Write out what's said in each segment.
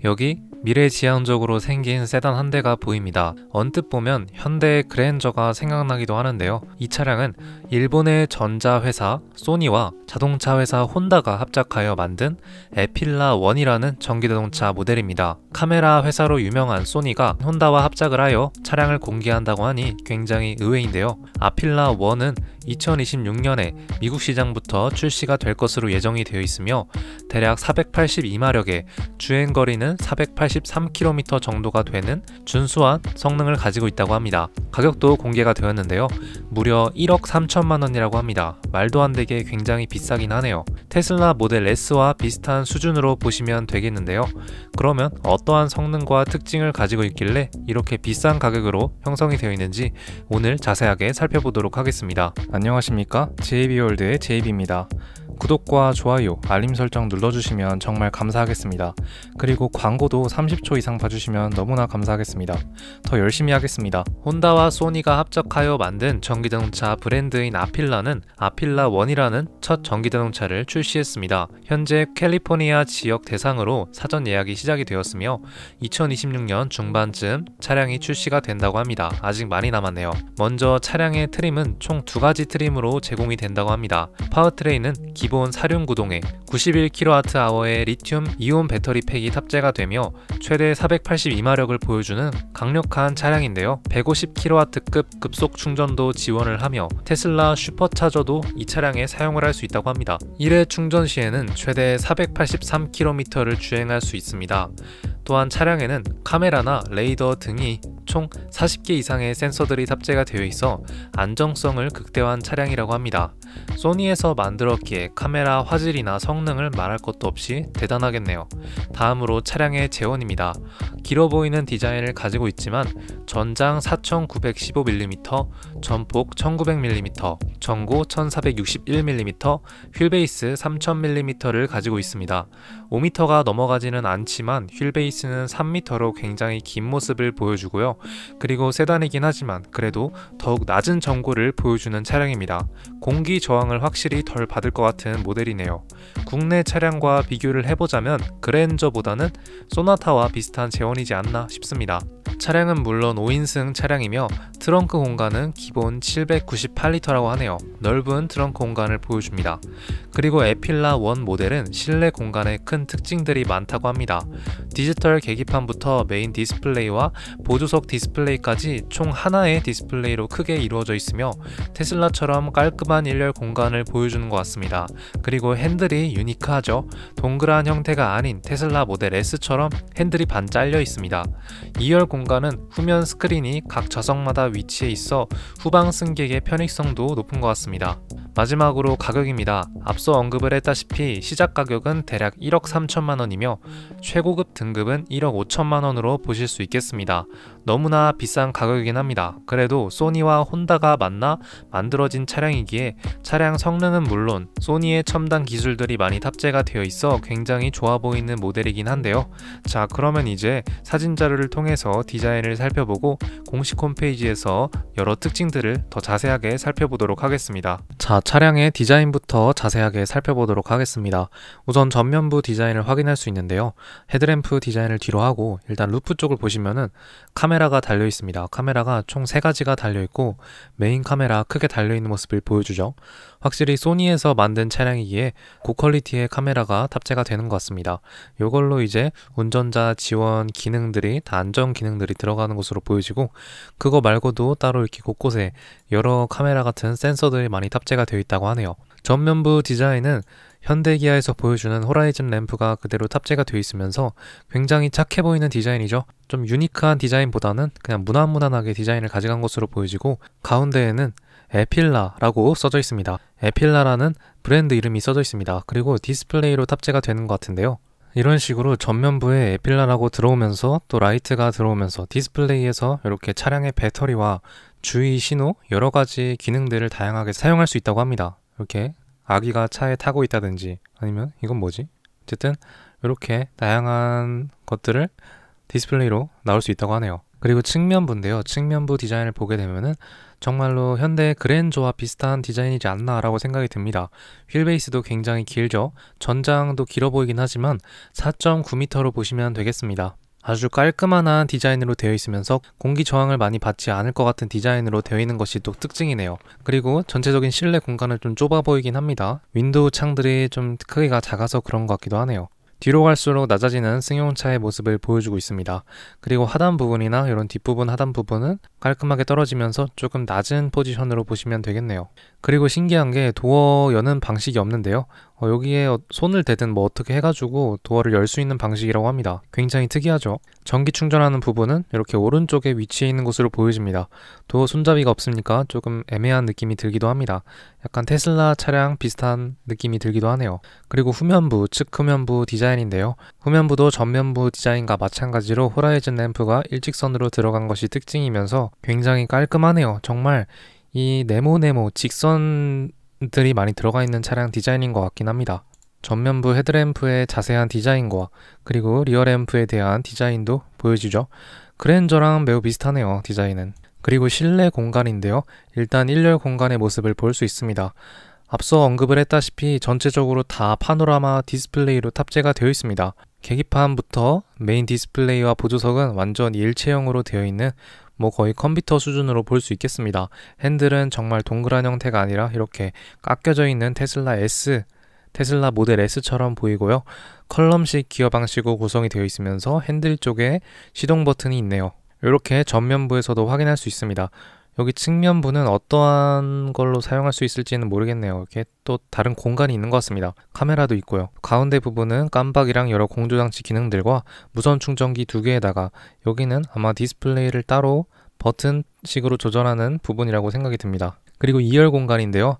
여기 미래지향적으로 생긴 세단 한 대가 보입니다. 언뜻 보면 현대의 그랜저가 생각나기도 하는데요. 이 차량은 일본의 전자회사 소니와 자동차 회사 혼다가 합작하여 만든 에필라 1이라는 전기자동차 모델입니다. 카메라 회사로 유명한 소니가 혼다와 합작을 하여 차량을 공개한다고 하니 굉장히 의외인데요. 아필라 1은 2026년에 미국 시장부터 출시가 될 것으로 예정이 되어 있으며 대략 482마력에 주행거리는 483km 정도가 되는 준수한 성능을 가지고 있다고 합니다. 가격도 공개가 되었는데요. 무려 1억 3천만 원이라고 합니다. 말도 안 되게 굉장히 비싸긴 하네요. 테슬라 모델 S와 비슷한 수준으로 보시면 되겠는데요. 그러면 어떠한 성능과 특징을 가지고 있길래 이렇게 비싼 가격으로 형성이 되어 있는지 오늘 자세하게 살펴보도록 하겠습니다. 안녕하십니까? JB월드의 JB입니다. 구독과 좋아요, 알림 설정 눌러주시면 정말 감사하겠습니다. 그리고 광고도 30초 이상 봐주시면 너무나 감사하겠습니다. 더 열심히 하겠습니다. 혼다와 소니가 합작하여 만든 전기자동차 브랜드인 아필라는 아필라 1이라는 첫 전기자동차를 출시했습니다. 현재 캘리포니아 지역 대상으로 사전 예약이 시작이 되었으며 2026년 중반쯤 차량이 출시가 된다고 합니다. 아직 많이 남았네요. 먼저 차량의 트림은 총 2가지 트림으로 제공이 된다고 합니다. 파워트레인은 기본 사륜 구동에 91kWh의 리튬 이온 배터리 팩이 탑재가 되며 최대 482마력을 보여주는 강력한 차량인데요. 150kW급 급속 충전도 지원을 하며 테슬라 슈퍼차저도 이 차량에 사용을 할 수 있다고 합니다. 1회 충전 시에는 최대 483km를 주행할 수 있습니다. 또한 차량에는 카메라나 레이더 등이 총 40개 이상의 센서들이 탑재가 되어 있어 안정성을 극대화한 차량이라고 합니다. 소니에서 만들었기에 카메라 화질이나 성능을 말할 것도 없이 대단하겠네요. 다음으로 차량의 제원입니다. 길어 보이는 디자인을 가지고 있지만 전장 4915mm, 전폭 1900mm, 전고 1461mm, 휠베이스 3000mm를 가지고 있습니다. 5m가 넘어가지는 않지만 휠베이스는 3m로 굉장히 긴 모습을 보여주고요. 그리고 세단이긴 하지만 그래도 더욱 낮은 전고를 보여주는 차량입니다. 공기 저항을 확실히 덜 받을 것 같은 모델이네요. 국내 차량과 비교를 해보자면 그랜저보다는 소나타와 비슷한 제원이지 않나 싶습니다. 차량은 물론 5인승 차량이며 트렁크 공간은 기본 798리터라고 하네요. 넓은 트렁크 공간을 보여줍니다. 그리고 에필라 1 모델은 실내 공간에 큰 특징들이 많다고 합니다. 디지털 계기판부터 메인 디스플레이와 보조석 디스플레이까지 총 하나의 디스플레이로 크게 이루어져 있으며 테슬라처럼 깔끔한 일렬 공간을 보여주는 것 같습니다. 그리고 핸들이 유니크하죠. 동그란 형태가 아닌 테슬라 모델 S처럼 핸들이 반 잘려 있습니다. 2열 공간은 후면 스크린이 각 좌석마다 위치해 있어 후방 승객의 편익성도 높은 것 같습니다. 마지막으로 가격입니다. 앞서 언급을 했다시피 시작 가격은 대략 1억 3천만 원이며 최고급 등급은 1억 5천만 원으로 보실 수 있겠습니다. 너무나 비싼 가격이긴 합니다. 그래도 소니와 혼다가 만나 만들어진 차량이기에 차량 성능은 물론 소니의 첨단 기술들이 많이 탑재가 되어 있어 굉장히 좋아 보이는 모델이긴 한데요. 자, 그러면 이제 사진 자료를 통해서 디자인을 살펴보고 공식 홈페이지에서 여러 특징들을 더 자세하게 살펴보도록 하겠습니다. 자, 차량의 디자인부터 자세하게 살펴보도록 하겠습니다. 우선 전면부 디자인을 확인할 수 있는데요. 헤드램프 디자인을 뒤로 하고 일단 루프 쪽을 보시면은 카메라가 달려 있습니다. 카메라가 총 3가지가 달려 있고 메인 카메라 크게 달려 있는 모습을 보여주죠. 확실히 소니에서 만든 차량이기에 고퀄리티의 카메라가 탑재가 되는 것 같습니다. 이걸로 이제 운전자 지원 기능들이 다 안전 기능들이 들어가는 것으로 보여지고 그거 말고도 따로 이렇게 곳곳에 여러 카메라 같은 센서들이 많이 탑재가 되어 있다고 하네요. 전면부 디자인은 현대기아에서 보여주는 호라이즌 램프가 그대로 탑재가 되어 있으면서 굉장히 착해 보이는 디자인이죠. 좀 유니크한 디자인보다는 그냥 무난무난하게 디자인을 가져간 것으로 보여지고 가운데에는 에필라라고 써져 있습니다. 에필라라는 브랜드 이름이 써져 있습니다. 그리고 디스플레이로 탑재가 되는 것 같은데요. 이런 식으로 전면부에 에필라라고 들어오면서 또 라이트가 들어오면서 디스플레이에서 이렇게 차량의 배터리와 주의 신호 여러가지 기능들을 다양하게 사용할 수 있다고 합니다. 이렇게 아기가 차에 타고 있다든지 아니면 이건 뭐지? 어쨌든 이렇게 다양한 것들을 디스플레이로 나올 수 있다고 하네요. 그리고 측면부인데요. 측면부 디자인을 보게 되면은 정말로 현대 그랜저와 비슷한 디자인이지 않나 라고 생각이 듭니다. 휠베이스도 굉장히 길죠. 전장도 길어 보이긴 하지만 4.9m로 보시면 되겠습니다. 아주 깔끔한 디자인으로 되어 있으면서 공기 저항을 많이 받지 않을 것 같은 디자인으로 되어 있는 것이 또 특징이네요. 그리고 전체적인 실내 공간은 좀 좁아 보이긴 합니다. 윈도우 창들이 좀 크기가 작아서 그런 것 같기도 하네요. 뒤로 갈수록 낮아지는 승용차의 모습을 보여주고 있습니다. 그리고 하단 부분이나 이런 뒷부분 하단 부분은 깔끔하게 떨어지면서 조금 낮은 포지션으로 보시면 되겠네요. 그리고 신기한 게 도어 여는 방식이 없는데요. 여기에 손을 대든 뭐 어떻게 해가지고 도어를 열 수 있는 방식이라고 합니다. 굉장히 특이하죠. 전기 충전하는 부분은 이렇게 오른쪽에 위치해 있는 곳으로 보여집니다. 도어 손잡이가 없으니까 조금 애매한 느낌이 들기도 합니다. 약간 테슬라 차량 비슷한 느낌이 들기도 하네요. 그리고 후면부, 측후면부 디자인인데요. 후면부도 전면부 디자인과 마찬가지로 호라이즌 램프가 일직선으로 들어간 것이 특징이면서 굉장히 깔끔하네요. 정말 이 네모네모 직선들이 많이 들어가 있는 차량 디자인인 것 같긴 합니다. 전면부 헤드램프의 자세한 디자인과 그리고 리어램프에 대한 디자인도 보여주죠. 그랜저랑 매우 비슷하네요, 디자인은. 그리고 실내 공간인데요. 일단 1열 공간의 모습을 볼 수 있습니다. 앞서 언급을 했다시피 전체적으로 다 파노라마 디스플레이로 탑재가 되어 있습니다. 계기판부터 메인 디스플레이와 보조석은 완전 일체형으로 되어 있는 거의 컴퓨터 수준으로 볼 수 있겠습니다. 핸들은 정말 동그란 형태가 아니라 이렇게 깎여져 있는 테슬라 모델 S처럼 보이고요. 컬럼식 기어 방식으로 구성이 되어 있으면서 핸들 쪽에 시동 버튼이 있네요. 이렇게 전면부에서도 확인할 수 있습니다. 여기 측면부는 어떠한 걸로 사용할 수 있을지는 모르겠네요. 이렇게 또 다른 공간이 있는 것 같습니다. 카메라도 있고요. 가운데 부분은 깜빡이랑 여러 공조장치 기능들과 무선 충전기 2개에다가 여기는 아마 디스플레이를 따로 버튼식으로 조절하는 부분이라고 생각이 듭니다. 그리고 2열 공간인데요.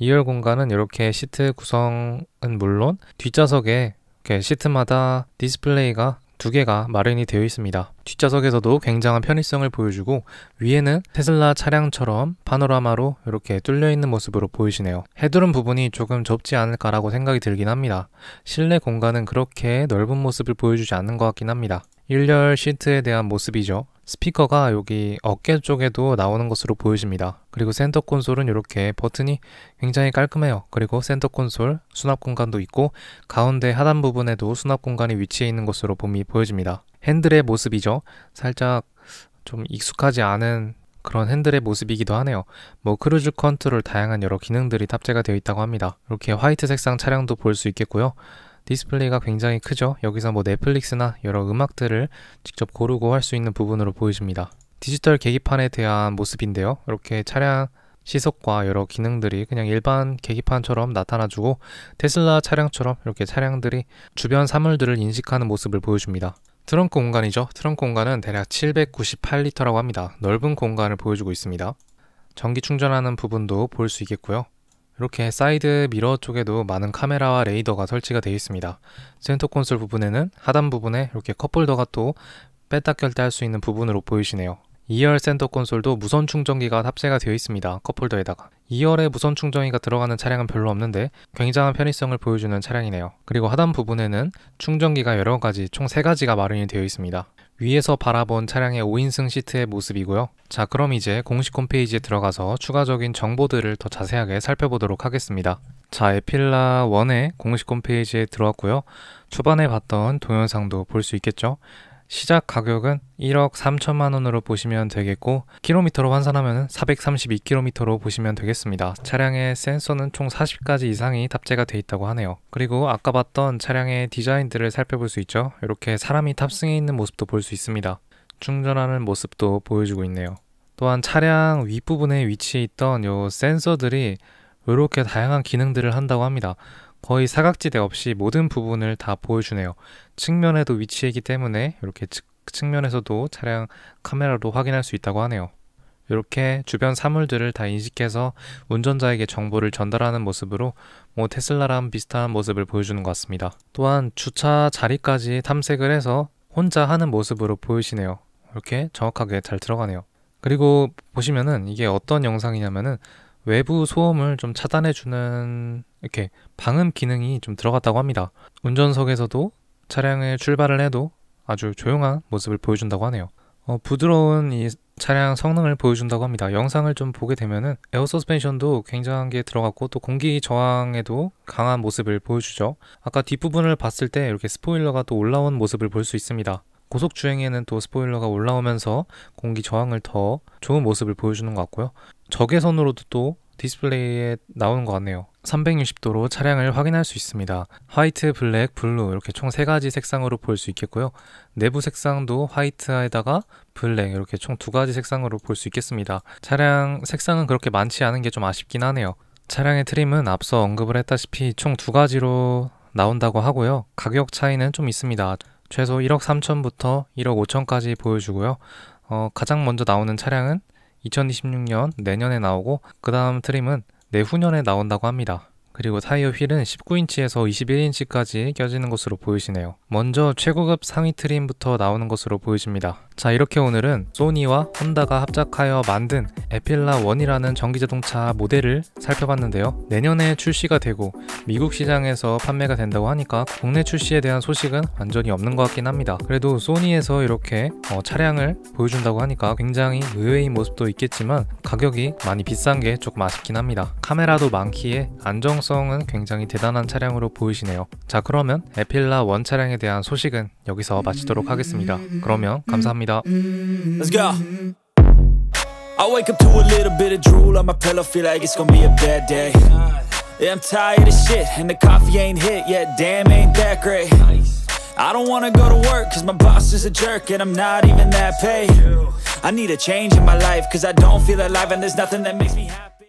2열 공간은 이렇게 시트 구성은 물론 뒷좌석에 이렇게 시트마다 디스플레이가 2개가 마련이 되어 있습니다. 뒷좌석에서도 굉장한 편의성을 보여주고 위에는 테슬라 차량처럼 파노라마로 이렇게 뚫려 있는 모습으로 보이시네요. 헤드룸 부분이 조금 좁지 않을까라고 생각이 들긴 합니다. 실내 공간은 그렇게 넓은 모습을 보여주지 않는 것 같긴 합니다. 1열 시트에 대한 모습이죠. 스피커가 여기 어깨 쪽에도 나오는 것으로 보여집니다. 그리고 센터 콘솔은 이렇게 버튼이 굉장히 깔끔해요. 그리고 센터 콘솔 수납 공간도 있고 가운데 하단 부분에도 수납 공간이 위치해 있는 것으로 보여집니다. 핸들의 모습이죠. 살짝 좀 익숙하지 않은 그런 핸들의 모습이기도 하네요. 크루즈 컨트롤 다양한 여러 기능들이 탑재가 되어 있다고 합니다. 이렇게 화이트 색상 차량도 볼 수 있겠고요. 디스플레이가 굉장히 크죠. 여기서 넷플릭스나 여러 음악들을 직접 고르고 할 수 있는 부분으로 보여집니다. 디지털 계기판에 대한 모습인데요. 이렇게 차량 시속과 여러 기능들이 그냥 일반 계기판처럼 나타나주고 테슬라 차량처럼 이렇게 차량들이 주변 사물들을 인식하는 모습을 보여줍니다. 트렁크 공간이죠. 트렁크 공간은 대략 798리터라고 합니다. 넓은 공간을 보여주고 있습니다. 전기 충전하는 부분도 볼 수 있겠고요. 이렇게 사이드 미러 쪽에도 많은 카메라와 레이더가 설치가 되어 있습니다. 센터 콘솔 부분에는 하단 부분에 이렇게 컵홀더가 또 뺐다 꼈다 할 수 있는 부분으로 보이시네요. 2열 센터 콘솔도 무선 충전기가 탑재가 되어 있습니다. 컵홀더에다가 2열에 무선 충전기가 들어가는 차량은 별로 없는데 굉장한 편의성을 보여주는 차량이네요. 그리고 하단 부분에는 충전기가 여러가지 총 3가지가 마련이 되어 있습니다. 위에서 바라본 차량의 5인승 시트의 모습이고요. 자, 그럼 이제 공식 홈페이지에 들어가서 추가적인 정보들을 더 자세하게 살펴보도록 하겠습니다. 자, 에필라 1의 공식 홈페이지에 들어왔고요. 초반에 봤던 동영상도 볼 수 있겠죠. 시작 가격은 1억 3천만 원으로 보시면 되겠고 킬로미터로 환산하면 432km로 보시면 되겠습니다. 차량의 센서는 총 40가지 이상이 탑재가 되어 있다고 하네요. 그리고 아까 봤던 차량의 디자인들을 살펴볼 수 있죠. 이렇게 사람이 탑승해 있는 모습도 볼 수 있습니다. 충전하는 모습도 보여주고 있네요. 또한 차량 윗부분에 위치해 있던 요 센서들이 이렇게 다양한 기능들을 한다고 합니다. 거의 사각지대 없이 모든 부분을 다 보여주네요. 측면에도 위치하기 때문에 이렇게 측면에서도 차량 카메라로 확인할 수 있다고 하네요. 이렇게 주변 사물들을 다 인식해서 운전자에게 정보를 전달하는 모습으로 테슬라랑 비슷한 모습을 보여주는 것 같습니다. 또한 주차 자리까지 탐색을 해서 혼자 하는 모습으로 보이시네요. 이렇게 정확하게 잘 들어가네요. 그리고 보시면은 이게 어떤 영상이냐면은 외부 소음을 좀 차단해주는 이렇게 방음 기능이 좀 들어갔다고 합니다. 운전석에서도 차량을 출발을 해도 아주 조용한 모습을 보여준다고 하네요. 부드러운 이 차량 성능을 보여준다고 합니다. 영상을 좀 보게 되면은 에어 서스펜션도 굉장한 게 들어갔고 또 공기 저항에도 강한 모습을 보여주죠. 아까 뒷부분을 봤을 때 이렇게 스포일러가 또 올라온 모습을 볼 수 있습니다. 고속 주행에는 또 스포일러가 올라오면서 공기 저항을 더 좋은 모습을 보여주는 것 같고요. 적외선으로도 또 디스플레이에 나오는 것 같네요. 360도로 차량을 확인할 수 있습니다. 화이트, 블랙, 블루 이렇게 총 3가지 색상으로 볼 수 있겠고요. 내부 색상도 화이트에다가 블랙 이렇게 총 2가지 색상으로 볼 수 있겠습니다. 차량 색상은 그렇게 많지 않은 게 좀 아쉽긴 하네요. 차량의 트림은 앞서 언급을 했다시피 총 2가지로 나온다고 하고요. 가격 차이는 좀 있습니다. 최소 1억 3천부터 1억 5천까지 보여주고요. 가장 먼저 나오는 차량은 2026년 내년에 나오고 그 다음 트림은 내후년에 나온다고 합니다. 그리고 타이어 휠은 19인치에서 21인치까지 껴지는 것으로 보이시네요. 먼저 최고급 상위 트림부터 나오는 것으로 보여집니다. 자, 이렇게 오늘은 소니와 혼다가 합작하여 만든 에필라 1이라는 전기자동차 모델을 살펴봤는데요. 내년에 출시가 되고 미국 시장에서 판매가 된다고 하니까 국내 출시에 대한 소식은 완전히 없는 것 같긴 합니다. 그래도 소니에서 이렇게 차량을 보여준다고 하니까 굉장히 의외인 모습도 있겠지만 가격이 많이 비싼 게 조금 아쉽긴 합니다. 카메라도 많기에 안정성은 굉장히 대단한 차량으로 보이시네요. 자, 그러면 에필라 1 차량에 대한 소식은 여기서 마치도록 하겠습니다. 그러면 감사합니다. Let's go. I wake up to a little bit of drool on my pillow, feel like it's gonna be a bad day. Yeah, I'm tired of shit, and the coffee ain't hit yet, damn ain't that great. I don't wanna go to work, cause my boss is a jerk, and I'm not even that paid. I need a change in my life, cause I don't feel alive, and there's nothing that makes me happy.